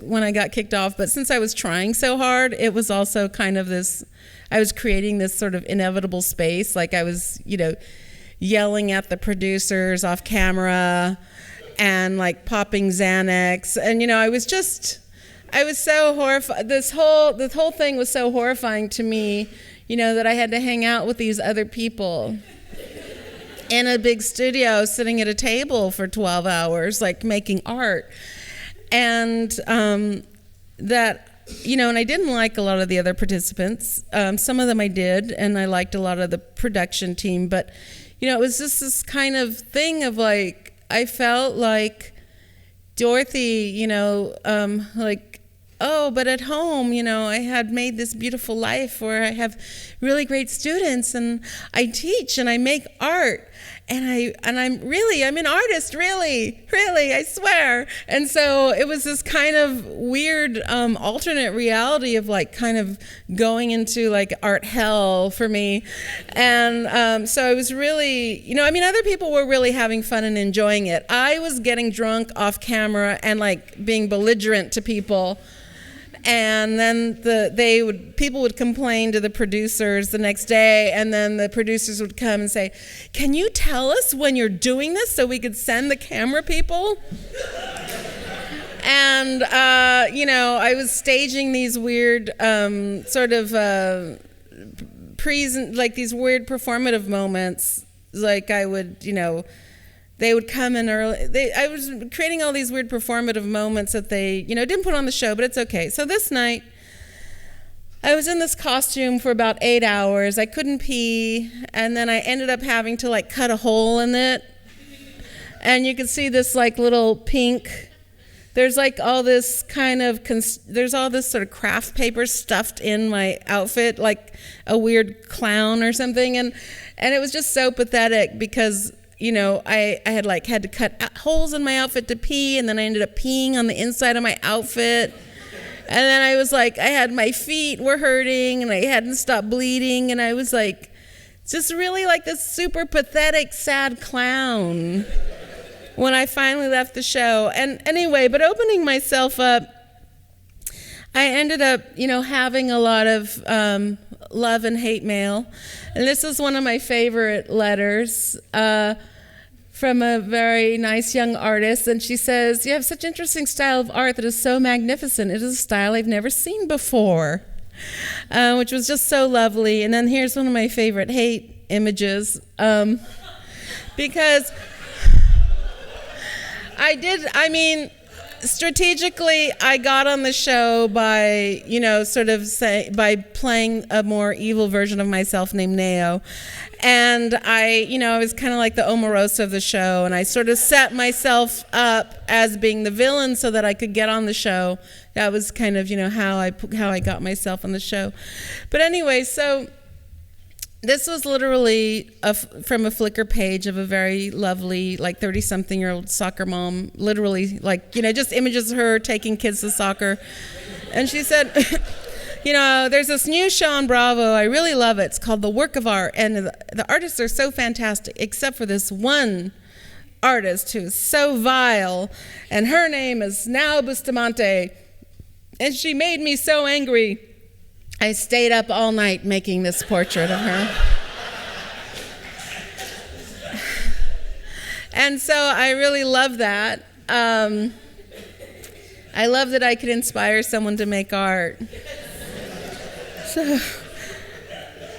when I got kicked off, but since I was trying so hard, it was also kind of this. I was creating this sort of inevitable space. Like I was, yelling at the producers off camera, and like popping Xanax, and I was so horrified. The whole thing was so horrifying to me, that I had to hang out with these other people in a big studio, sitting at a table for 12 hours, like making art. And that, and I didn't like a lot of the other participants. Some of them I did, and I liked a lot of the production team. But, it was just this kind of thing of like, I felt like Dorothy, like, oh, but at home, I had made this beautiful life where I have really great students, and I teach and I make art. And I'm an artist, really, I swear. And so it was this kind of weird alternate reality of like kind of going into like art hell for me. And so I was really, other people were really having fun and enjoying it. I was getting drunk off camera and like being belligerent to people. And then people would complain to the producers the next day, and then the producers would come and say, "Can you tell us when you're doing this so we could send the camera people?" And I was staging these weird these weird performative moments. Like I would, they would come in early. I was creating all these weird performative moments that they, didn't put on the show, but it's okay. So this night, I was in this costume for about 8 hours. I couldn't pee, and then I ended up having to like cut a hole in it. And you could see this like little pink. There's like all this kind of, there's all this sort of craft paper stuffed in my outfit, like a weird clown or something. And it was just so pathetic because I had to cut holes in my outfit to pee, and then I ended up peeing on the inside of my outfit. And then I was like, I had my feet were hurting, and I hadn't stopped bleeding, and I was like, just really like this super pathetic, sad clown when I finally left the show. And anyway, but opening myself up, I ended up, having a lot of love and hate mail. And this is one of my favorite letters from a very nice young artist. And she says, "You have such interesting style of art that is so magnificent. It is a style I've never seen before," which was just so lovely. And then here's one of my favorite hate images, because strategically, I got on the show by, by playing a more evil version of myself named Nao. And I was kind of like the Omarosa of the show, and I sort of set myself up as being the villain so that I could get on the show. That was kind of, how I got myself on the show. But anyway, so this was literally from a Flickr page of a very lovely, like 30-something-year-old soccer mom, literally, like, just images of her taking kids to soccer. And she said, there's this new show on Bravo. I really love it. It's called The Work of Art. And the artists are so fantastic, except for this one artist who's so vile. And her name is Nao Bustamante. And she made me so angry. I stayed up all night making this portrait of her. And so I really love that. I love that I could inspire someone to make art.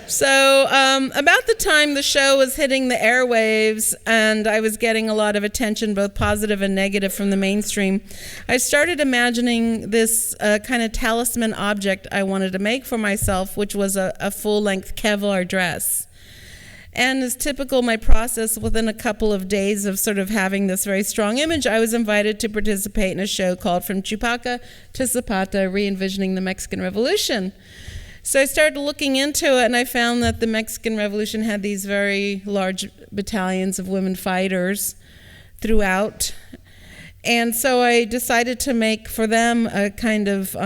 So about the time the show was hitting the airwaves and I was getting a lot of attention, both positive and negative, from the mainstream, I started imagining this kind of talisman object I wanted to make for myself, which was a full-length Kevlar dress. And as typical, my process, within a couple of days of sort of having this very strong image, I was invited to participate in a show called From Chupaca to Zapata, Re-envisioning the Mexican Revolution. So I started looking into it, and I found that the Mexican Revolution had these very large battalions of women fighters throughout. And so I decided to make for them a kind of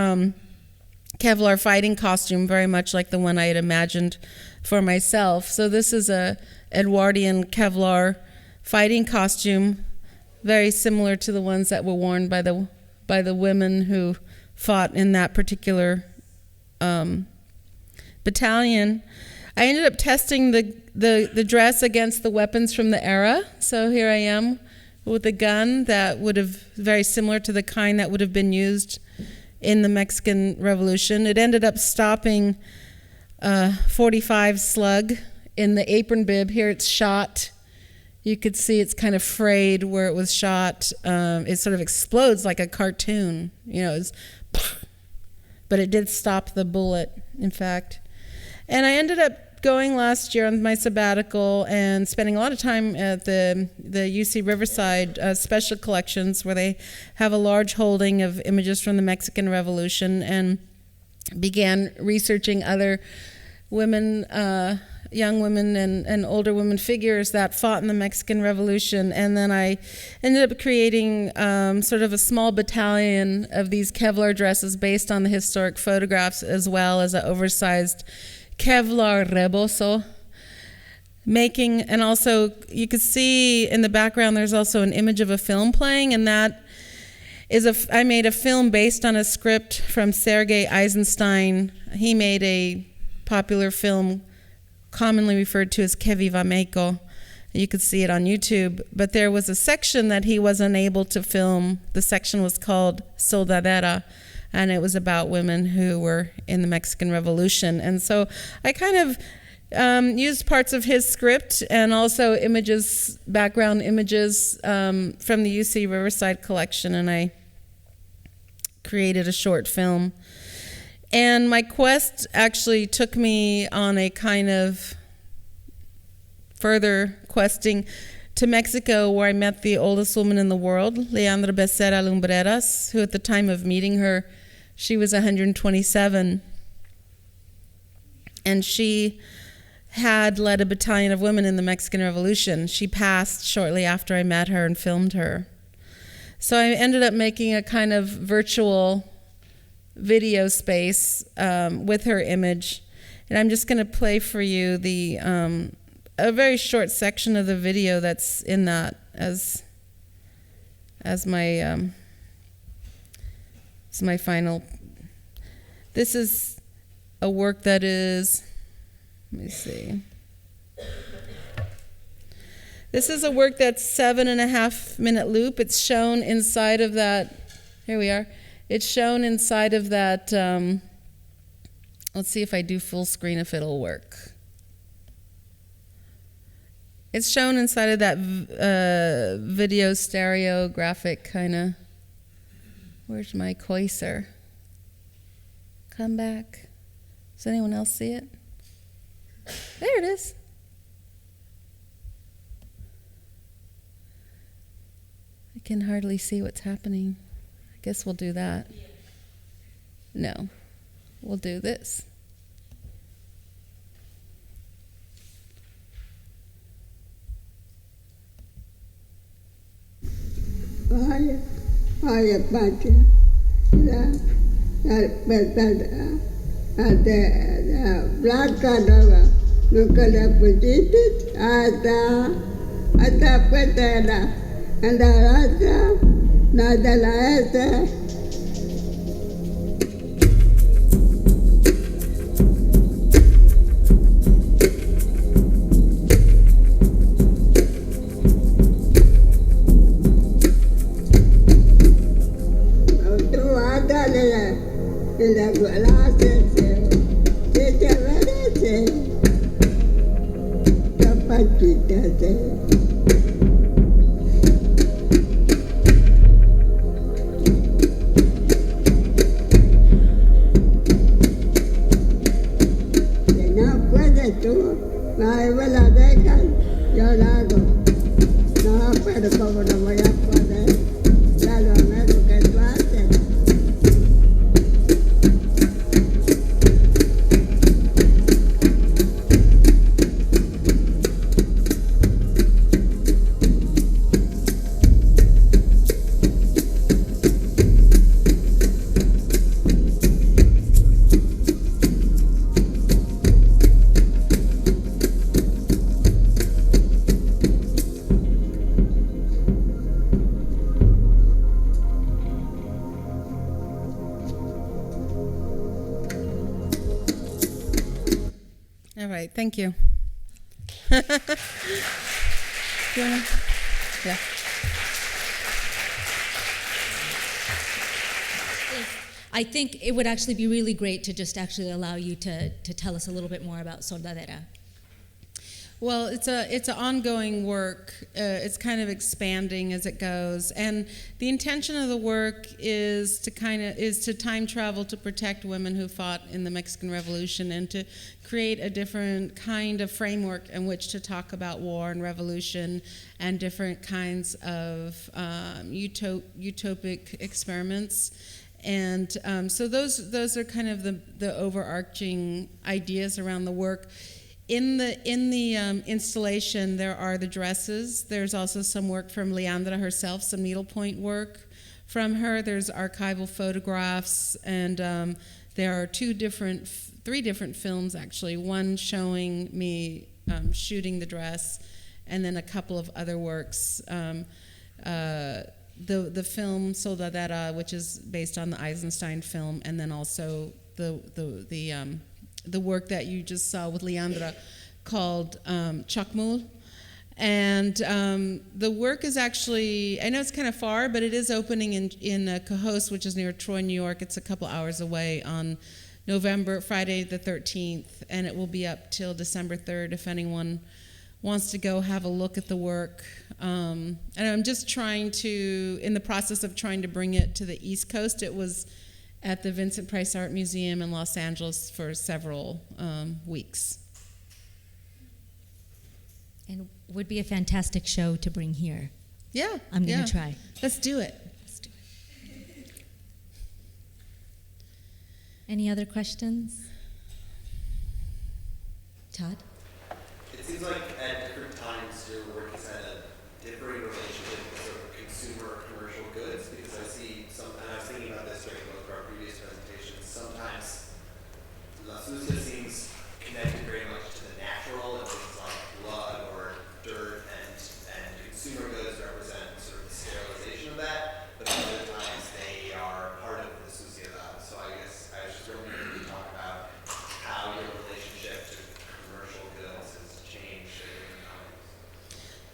Kevlar fighting costume, very much like the one I had imagined for myself. So this is a Edwardian Kevlar fighting costume, very similar to the ones that were worn by the women who fought in that particular battalion. I ended up testing the dress against the weapons from the era. So here I am with a gun that would have, very similar to the kind that would have been used in the Mexican Revolution. It ended up stopping a .45 slug in the apron bib. Here it's shot. You could see it's kind of frayed where it was shot. It sort of explodes like a cartoon. But it did stop the bullet, in fact. And I ended up going last year on my sabbatical and spending a lot of time at the UC Riverside Special Collections, where they have a large holding of images from the Mexican Revolution, and began researching other women young women and older women figures that fought in the Mexican Revolution. And then I ended up creating sort of a small battalion of these Kevlar dresses based on the historic photographs, as well as an oversized Kevlar rebozo. And also you could see in the background there's also an image of a film playing, and that is I made a film based on a script from Sergei Eisenstein. He made a popular film commonly referred to as Que Viva Mexico. You could see it on YouTube, but there was a section that he was unable to film. The section was called Soldadera, and it was about women who were in the Mexican Revolution. And so I kind of used parts of his script and also images, background images from the UC Riverside collection, and I created a short film. And my quest actually took me on a kind of further questing to Mexico, where I met the oldest woman in the world, Leandra Becerra Lumbreras, who at the time of meeting her, she was 127. And she had led a battalion of women in the Mexican Revolution. She passed shortly after I met her and filmed her. So I ended up making a kind of virtual video space with her image, and I'm just going to play for you a very short section of the video that's in that as my final. This is a work that is, let me see. This is a work that's 7.5 minute loop. It's shown inside of that. Here we are. It's shown inside of that, let's see if I do full screen if it'll work. It's shown inside of that video stereographic kind of, where's my cursor? Come back. Does anyone else see it? There it is. I can hardly see what's happening. I guess we'll do that. No, we'll do this. All right, thank you. Yeah.
I think it would actually be really great to just actually allow you to tell us a little bit more about Soldadera.
Well, it's an ongoing work. It's kind of expanding as it goes, and the intention of the work is to time travel to protect women who fought in the Mexican Revolution and to create a different kind of framework in which to talk about war and revolution and different kinds of utopic experiments. And so those are kind of the overarching ideas around the work. In the installation, there are the dresses. There's also some work from Leandra herself, some needlepoint work from her. There's archival photographs, and there are three different films actually. One showing me shooting the dress, and then a couple of other works. The film Soldadera, which is based on the Eisenstein film, and then also the work that you just saw with Leandra called Chakmul. And the work is actually, I know it's kind of far, but it is opening in Cohoes, which is near Troy, New York. It's a couple hours away on Friday the 13th, and it will be up till December 3rd if anyone wants to go have a look at the work. And I'm just in the process of trying to bring it to the East Coast. It was at the Vincent Price Art Museum in Los Angeles for several weeks.
And would be a fantastic show to bring here.
Yeah.
I'm going to try.
Let's do it.
Any other questions? Todd?
It seems like at different times your work has had a differing relationship with sort of consumer commercial goods, because I see and I was thinking about this during both of our previous presentations, sometimes La Sucia seems connected very much to the natural and things like blood or dirt, and consumer goods represent sort of the sterilization of that, but at other times they are part of the suciedad. So I guess I was just wondering if you could talk about how your relationship to commercial goods has changed at different times.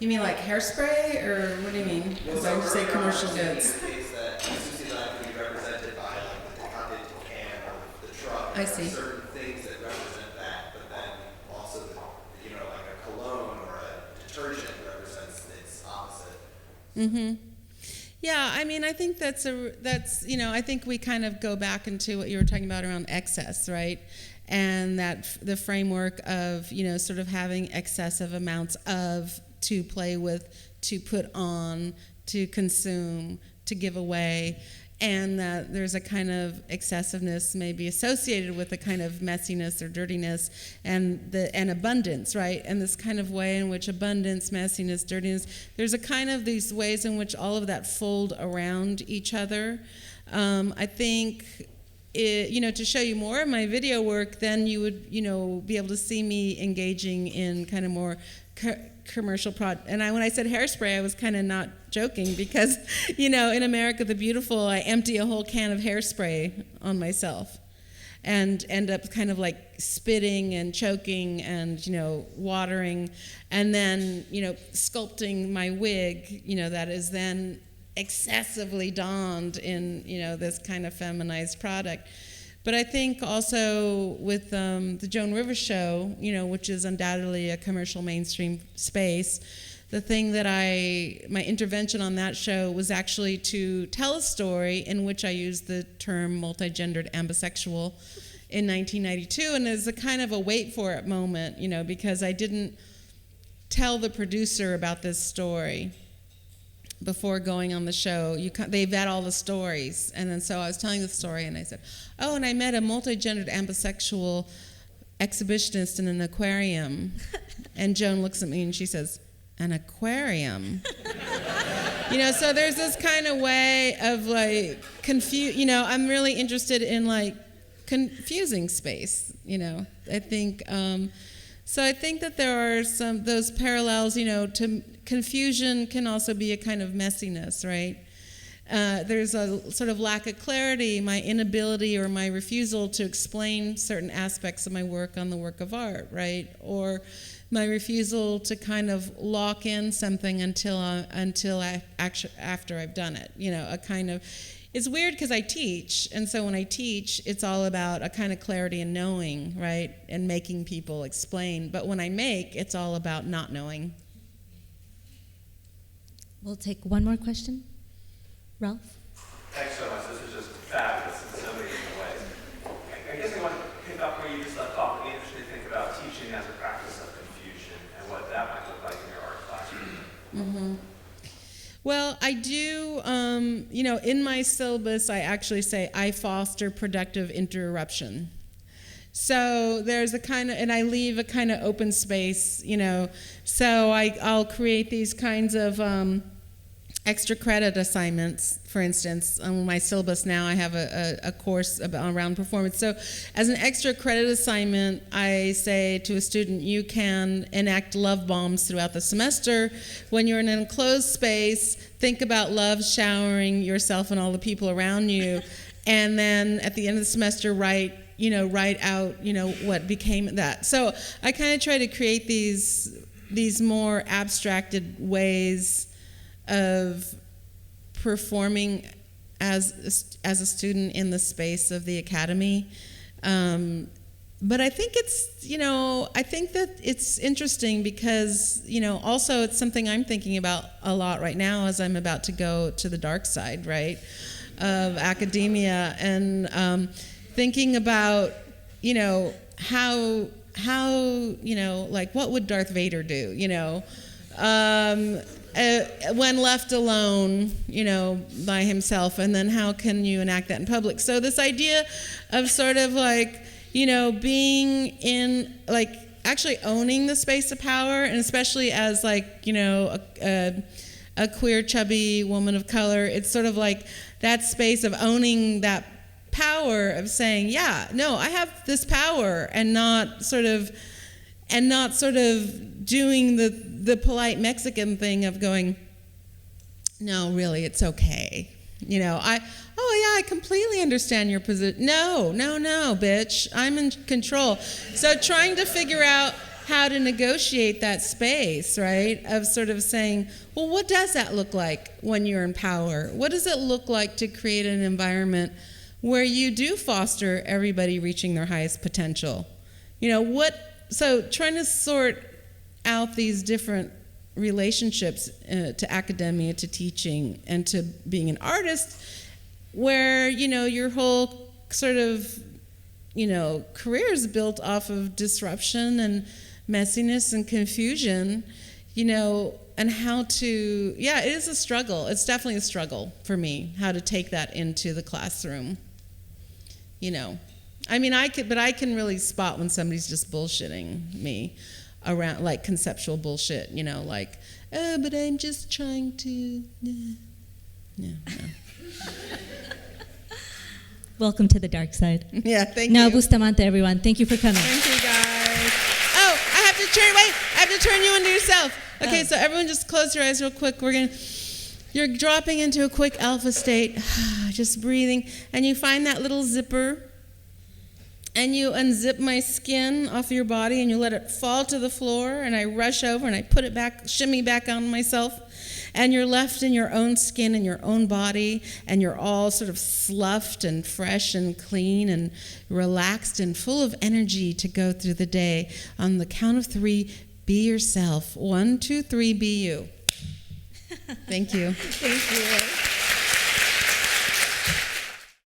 You mean like hairspray, or what do you mean? Because I would say commercial goods.
The case that suciedad can be represented by like the decante can or the truck.
I see.
Certain things that represent that, but then also, like a cologne or a detergent represents its opposite.
Mm-hmm. Yeah, I mean, I think that's I think we kind of go back into what you were talking about around excess, right? And that the framework of, sort of having excessive amounts of, to play with, to put on, to consume, to give away, and that there's a kind of excessiveness maybe associated with a kind of messiness or dirtiness and abundance, right? And this kind of way in which abundance, messiness, dirtiness, there's a kind of these ways in which all of that fold around each other. I think to show you more of my video work, then you would, be able to see me engaging in kind of more commercial and when I said hairspray, I was kind of not joking, because in America the Beautiful, I empty a whole can of hairspray on myself and end up kind of like spitting and choking and watering, and then sculpting my wig that is then excessively donned in this kind of feminized product. But I think also with the Joan Rivers show, which is undoubtedly a commercial mainstream space, the thing that my intervention on that show was actually to tell a story in which I used the term multigendered ambisexual in 1992, and there's a kind of a wait for it moment, because I didn't tell the producer about this story before going on the show. They vet all the stories, and then so I was telling the story, and I said, oh, and I met a multigendered ambisexual exhibitionist in an aquarium. And Joan looks at me and she says, an aquarium? So there's this kind of way of like I'm really interested in like confusing space, I think, so I think that there are those parallels, to confusion can also be a kind of messiness, right? There's a sort of lack of clarity, my inability or my refusal to explain certain aspects of my work on the work of art, right? Or my refusal to kind of lock in something until after I've done it, a kind of. It's weird because I teach, and so when I teach, it's all about a kind of clarity and knowing, right? And making people explain. But when I make, it's all about not knowing.
We'll take one more question. Ralph?
Thanks so much. This is just fabulous in so many different ways. I guess I want to pick up where you just left off. It'd be interesting to think about teaching as a practice of confusion and what that might look like in your art classroom.
Mm-hmm. Well, I do, in my syllabus, I actually say I foster productive interruption. So there's a kind of, and I leave a kind of open space, so I'll create these kinds of extra credit assignments. For instance, on my syllabus now, I have a course around performance. So as an extra credit assignment, I say to a student, you can enact love bombs throughout the semester. When you're in an enclosed space, think about love showering yourself and all the people around you. And then at the end of the semester, write out, what became that. So I kind of try to create these more abstracted ways of performing as a student in the space of the academy. But I think I think that it's interesting because, also it's something I'm thinking about a lot right now as I'm about to go to the dark side, right, of academia, and thinking about, how like what would Darth Vader do, when left alone, by himself, and then how can you enact that in public? So this idea of sort of like, being in, like, actually owning the space of power, and especially as like, a queer, chubby woman of color, it's sort of like that space of owning that power, of saying, yeah, no, I have this power, and not sort of doing the polite Mexican thing of going, no, really, it's okay. I completely understand your position. No, bitch, I'm in control. So trying to figure out how to negotiate that space, right, of sort of saying, well, what does that look like when you're in power? What does it look like to create an environment where you do foster everybody reaching their highest potential? So trying to sort out these different relationships to academia, to teaching, and to being an artist, where, your whole sort of, career is built off of disruption and messiness and confusion, and how to, it is a struggle. It's definitely a struggle for me, how to take that into the classroom, I can really spot when somebody's just bullshitting me around, like, conceptual bullshit, like, oh, but I'm just trying to, no.
Welcome to the dark side.
Yeah, thank
Nao
you.
Bustamante, everyone. Thank you for coming.
Thank you, guys. Oh, I have to turn you into yourself. Okay, so everyone just close your eyes real quick. You're dropping into a quick alpha state, just breathing, and you find that little zipper, and you unzip my skin off your body, and you let it fall to the floor, and I rush over, and I put it back, shimmy back on myself, and you're left in your own skin and your own body, and you're all sort of sloughed and fresh and clean and relaxed and full of energy to go through the day. On the count of 3, be yourself. 1, 2, 3, be you. Thank you.
Thank you.